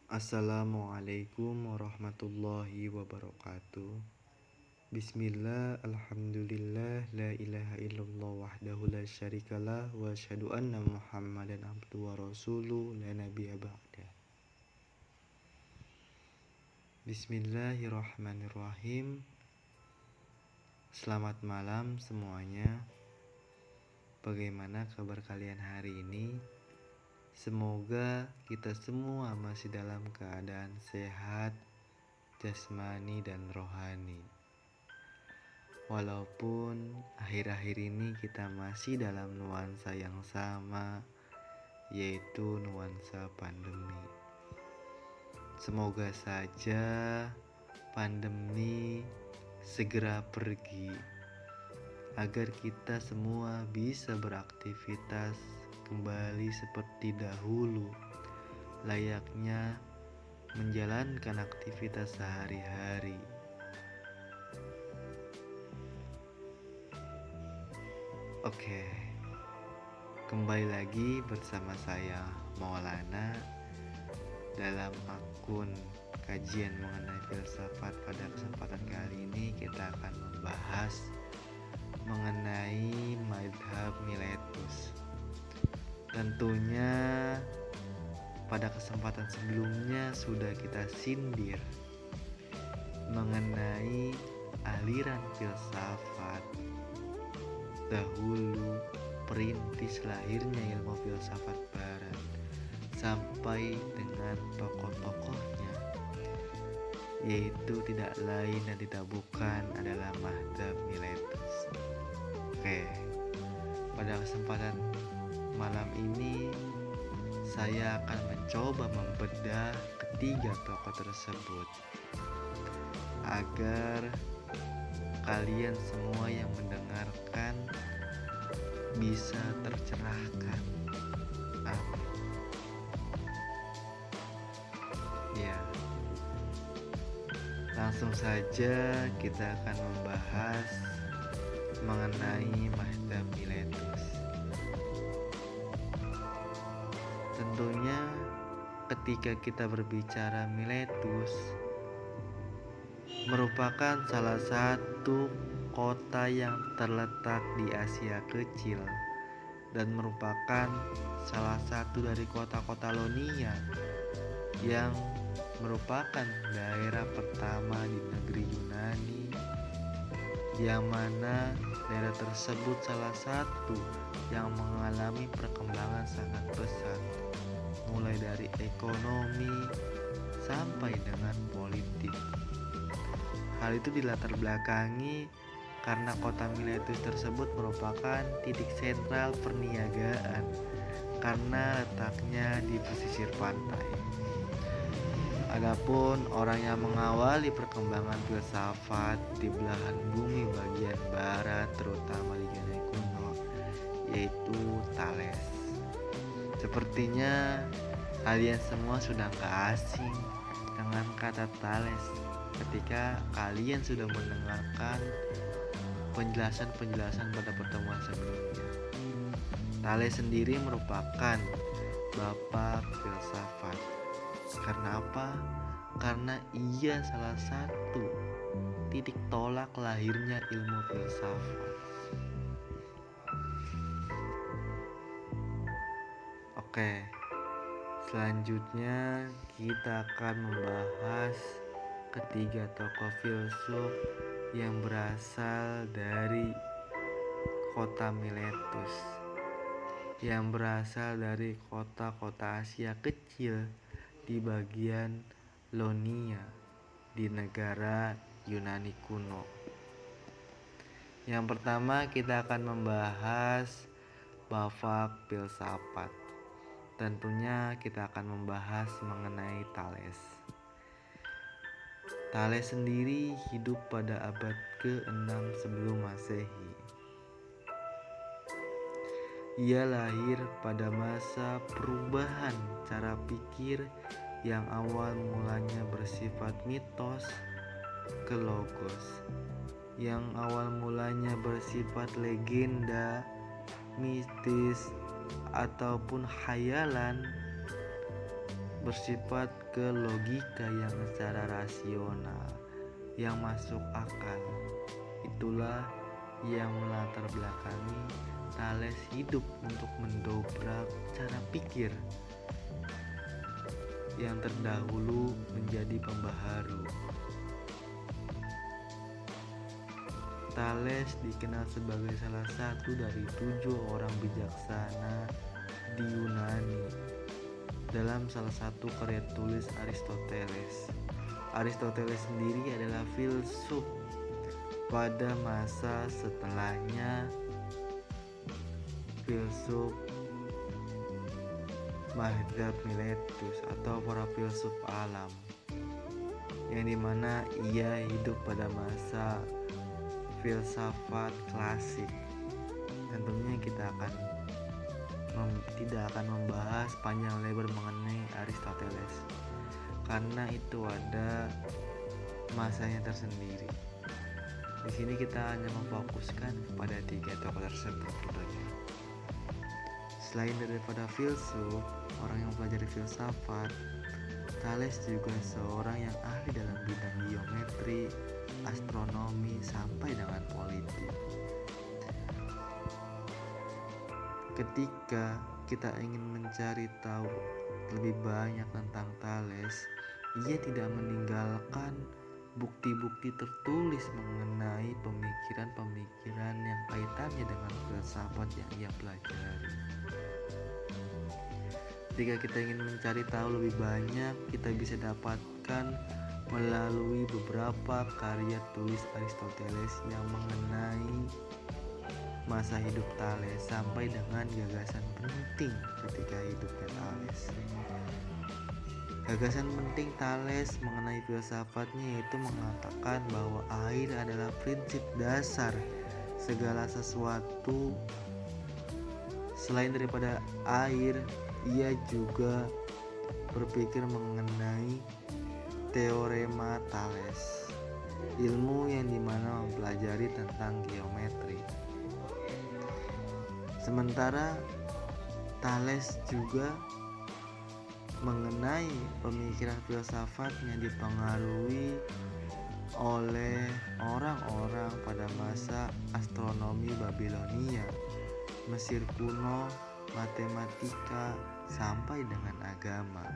Assalamualaikum warahmatullahi wabarakatuh. Bismillah, alhamdulillah, la ilaha illallah wahdahu la syarikalah wa asyhadu anna Muhammadan abduhu wa rasuluh la nabiyya ba'da. Bismillahirrahmanirrahim. Selamat malam semuanya. Bagaimana kabar kalian hari ini? Semoga kita semua masih dalam keadaan sehat, jasmani dan rohani. Walaupun akhir-akhir ini kita masih dalam nuansa yang sama, yaitu nuansa pandemi. Semoga saja pandemi segera pergi, agar kita semua bisa beraktivitas kembali seperti dahulu, layaknya menjalankan aktivitas sehari-hari. Oke, kembali lagi bersama saya Maulana dalam akun kajian mengenai filsafat. Pada kesempatan kali ini kita akan membahas mengenai madhab Miletus. Tentunya pada kesempatan sebelumnya sudah kita sindir mengenai aliran filsafat dahulu, perintis lahirnya ilmu filsafat barat, sampai dengan tokoh-tokohnya, yaitu tidak lain dan tidak bukan adalah madhab Miletus. Oke, pada kesempatan malam ini saya akan mencoba membedah ketiga tokoh tersebut agar kalian semua yang mendengarkan bisa tercerahkan. Amin. Ya, langsung saja kita akan membahas mengenai madhab Miletus. Tentunya ketika kita berbicara Miletus, merupakan salah satu kota yang terletak di Asia Kecil dan merupakan salah satu dari kota-kota Ionia yang merupakan daerah pertama di negeri Yunani, yang mana daerah tersebut salah satu yang mengalami perkembangan sangat pesat, mulai dari ekonomi sampai dengan politik. Hal itu dilatar belakangi karena kota Miletus tersebut merupakan titik sentral perniagaan karena letaknya di pesisir pantai. Adapun orang yang mengawali perkembangan filsafat di belahan bumi bagian barat, terutama di Yunani kuno, yaitu Thales. Sepertinya kalian semua sudah gak asing dengan kata Thales ketika kalian sudah mendengarkan penjelasan-penjelasan pada pertemuan sebelumnya. Thales sendiri merupakan bapak filsafat. Karena apa? Karena ia salah satu titik tolak lahirnya ilmu filsafat. Oke, selanjutnya kita akan membahas ketiga tokoh filsuf yang berasal dari kota Miletus, yang berasal dari kota-kota Asia Kecil di bagian Ionia di negara Yunani kuno. Yang pertama kita akan membahas bapak filsafat. Tentunya kita akan membahas mengenai Thales. Thales sendiri hidup pada abad ke-6 sebelum Masehi. Ia lahir pada masa perubahan cara pikir yang awal mulanya bersifat mitos ke logos, yang awal mulanya bersifat legenda, mistis, ataupun khayalan bersifat ke logika yang secara rasional, yang masuk akal. Itulah yang melatar belakangi Thales hidup untuk mendobrak cara pikir yang terdahulu menjadi pembaharu. Thales dikenal sebagai salah satu dari 7 orang bijaksana di Yunani dalam salah satu karya tulis Aristoteles. Aristoteles sendiri adalah filsuf pada masa setelahnya filsuf Mazhab Miletus atau para filsuf alam, yang dimana ia hidup pada masa filsafat klasik. Tentunya kita tidak akan membahas panjang lebar mengenai Aristoteles karena itu ada masanya tersendiri. Di sini kita hanya memfokuskan pada 3 tokoh tersebut tentunya. Selain daripada filsuf, orang yang mempelajari filsafat, Thales juga seorang yang ahli dalam bidang geometri, astronomi, sampai dengan politik. Ketika kita ingin mencari tahu lebih banyak tentang Thales, ia tidak meninggalkan bukti-bukti tertulis mengenai pemikiran-pemikiran yang kaitannya dengan filsafat yang ia pelajari. Jika kita ingin mencari tahu lebih banyak, kita bisa dapatkan melalui beberapa karya tulis Aristoteles yang mengenai masa hidup Thales sampai dengan gagasan penting ketika hidupnya Thales. Gagasan penting Thales mengenai filsafatnya yaitu mengatakan bahwa air adalah prinsip dasar segala sesuatu. Selain daripada air, ia juga berpikir mengenai teorema Thales, ilmu yang dimana mempelajari tentang geometri. Sementara Thales juga mengenai pemikiran filsafatnya dipengaruhi oleh orang-orang pada masa astronomi Babilonia, Mesir kuno, matematika, sampai dengan agama.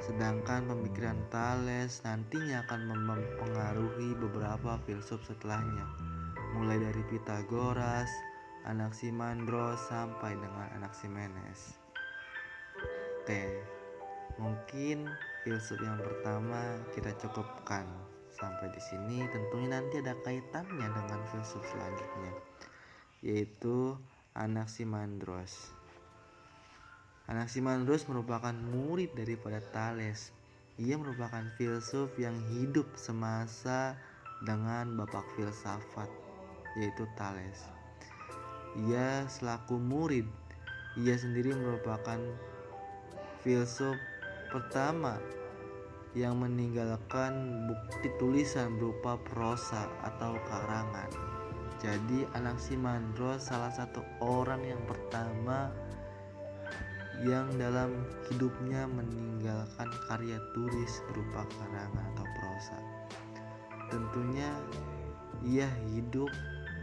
Sedangkan pemikiran Thales nantinya akan mempengaruhi beberapa filsuf setelahnya, mulai dari Pythagoras, Anaximandros, sampai dengan Anaximenes. Mungkin filsuf yang pertama kita cukupkan sampai di sini. Tentunya nanti ada kaitannya dengan filsuf selanjutnya, yaitu Anaximandros. Anaximandros merupakan murid daripada Thales. Ia merupakan filsuf yang hidup semasa dengan bapak filsafat, yaitu Thales. Ia selaku murid, ia sendiri merupakan filsuf pertama yang meninggalkan bukti tulisan berupa prosa atau karangan. Jadi Anaximandros salah satu orang yang pertama yang dalam hidupnya meninggalkan karya tulis berupa karangan atau prosa. Tentunya ia hidup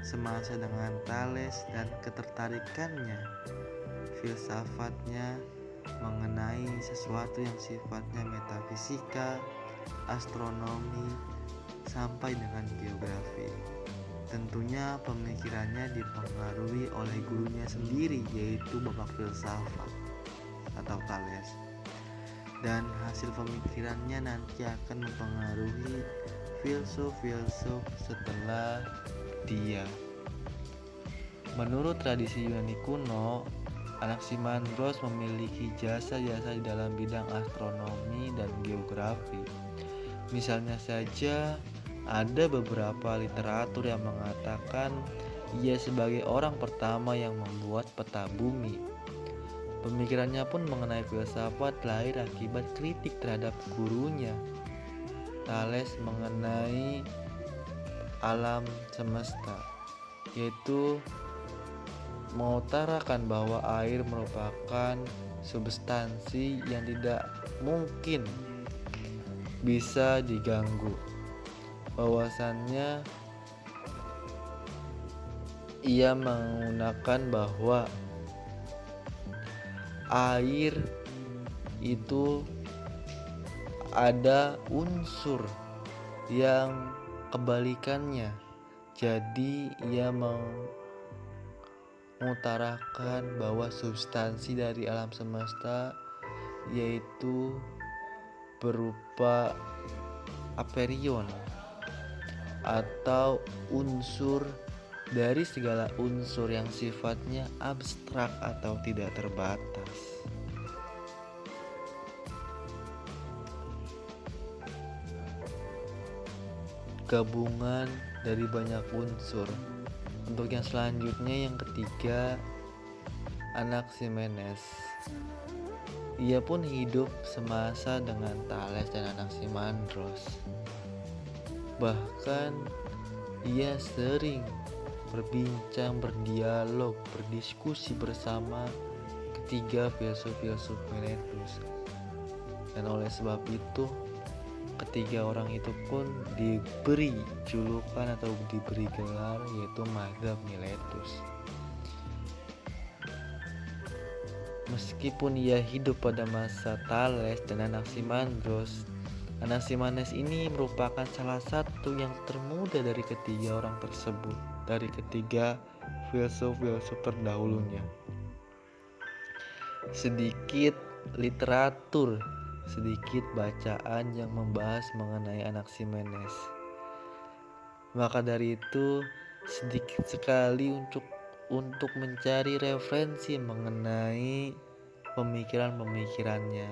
semasa dengan Thales dan ketertarikannya filsafatnya mengenai sesuatu yang sifatnya metafisika, astronomi, sampai dengan geografi. Tentunya pemikirannya dipengaruhi oleh gurunya sendiri, yaitu bapak filsafat atau Thales. Dan hasil pemikirannya nanti akan mempengaruhi filsuf-filsuf setelah dia. Menurut tradisi Yunani kuno, Anaximandros memiliki jasa-jasa di dalam bidang astronomi dan geografi. Misalnya saja, ada beberapa literatur yang mengatakan ia sebagai orang pertama yang membuat peta bumi. Pemikirannya pun mengenai filsafat lahir akibat kritik terhadap gurunya, Thales, mengenai alam semesta, yaitu mengutarakan bahwa air merupakan substansi yang tidak mungkin bisa diganggu. Bahwasannya ia menggunakan bahwa air itu ada unsur yang kebalikannya. Jadi ia mengutarakan bahwa substansi dari alam semesta yaitu berupa aperion atau unsur dari segala unsur yang sifatnya abstrak atau tidak terbatas. Gabungan dari banyak unsur. Untuk yang selanjutnya, yang ketiga, Anaximenes. Ia pun hidup semasa dengan Thales dan Anaximandros. Bahkan ia sering berbincang, berdialog, berdiskusi bersama ketiga filsuf-filsuf Miletus. Dan oleh sebab itu, ketiga orang itu pun diberi julukan atau diberi gelar yaitu mazhab Miletus. Meskipun ia hidup pada masa Thales dan Anaximandros, Anaximenes ini merupakan salah satu yang termuda dari ketiga orang tersebut, dari ketiga filsuf-filsuf terdahulunya. Sedikit literatur, sedikit bacaan yang membahas mengenai Anaximenes. Maka dari itu sedikit sekali untuk mencari referensi mengenai pemikiran-pemikirannya.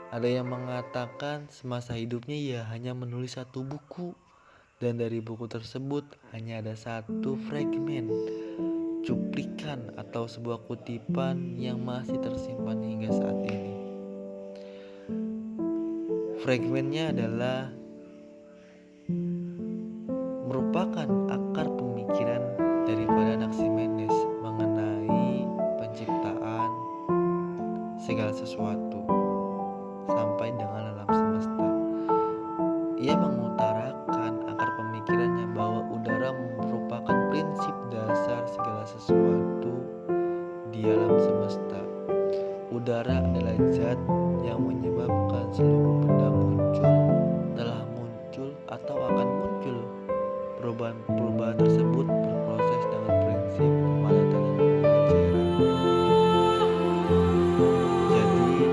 Ada yang mengatakan semasa hidupnya ia hanya menulis satu buku, dan dari buku tersebut hanya ada satu fragmen, cuplikan atau sebuah kutipan yang masih tersimpan hingga saat ini. Fragmennya adalah merupakan akar pemikiran daripada Anaximenes mengenai penciptaan segala sesuatu sampai dengan alam semesta. Ia mengutarakan akar pemikirannya bahwa udara merupakan prinsip dasar segala sesuatu di alam semesta. Udara adalah zat yang menyebabkan seluruh benda muncul, telah muncul, atau akan muncul. Perubahan tersebut berproses dengan prinsip pemadatan dan pengejaran. Jadi,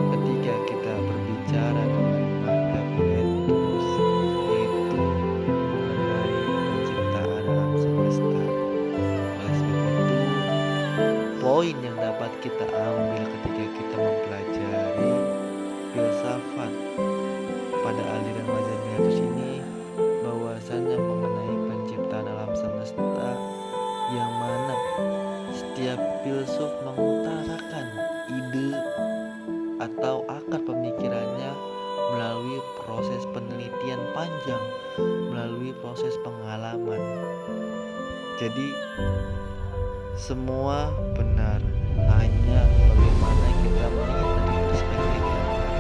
ketika kita berbicara dengan mazhab Miletus, yaitu mengenai penciptaan alam semesta, oleh sebab itu, poin yang dapat kita ambil ketika kita mempelajari filsafat pada aliran mazhab Miletus ini, bahwasannya mengenai penciptaan alam semesta, yang mana setiap filsuf mengutarakan ide atau akar pemikirannya melalui proses penelitian panjang, melalui proses pengalaman. Jadi semua benar, hanya bagaimana kita melihat dari perspektif yang benar.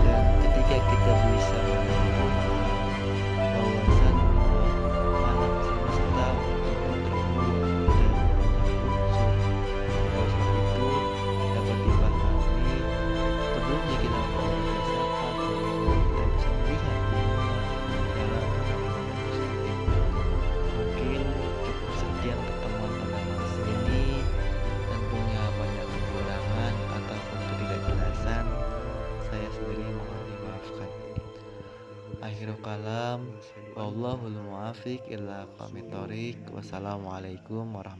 Dan ketika kita bisa menemukan bahwasannya alam semesta itu terbuat dari banyak unsur, oleh sebab itu dapat dipahami perlunya kita mempelajari filsafat, kita bisa melihat dunia dalam berbagai perspektif. Mungkin cukup sekian pertemuan pada masa ini, dan punya banyak kekurangan ataupun ketidakjelasan, saya sendiri mohon dimaafkan. Akhirul kalam, wallahul muwaffiq ila aqwamit thoriq. Wassalamualaikum warahmatullahi wabarakatuh.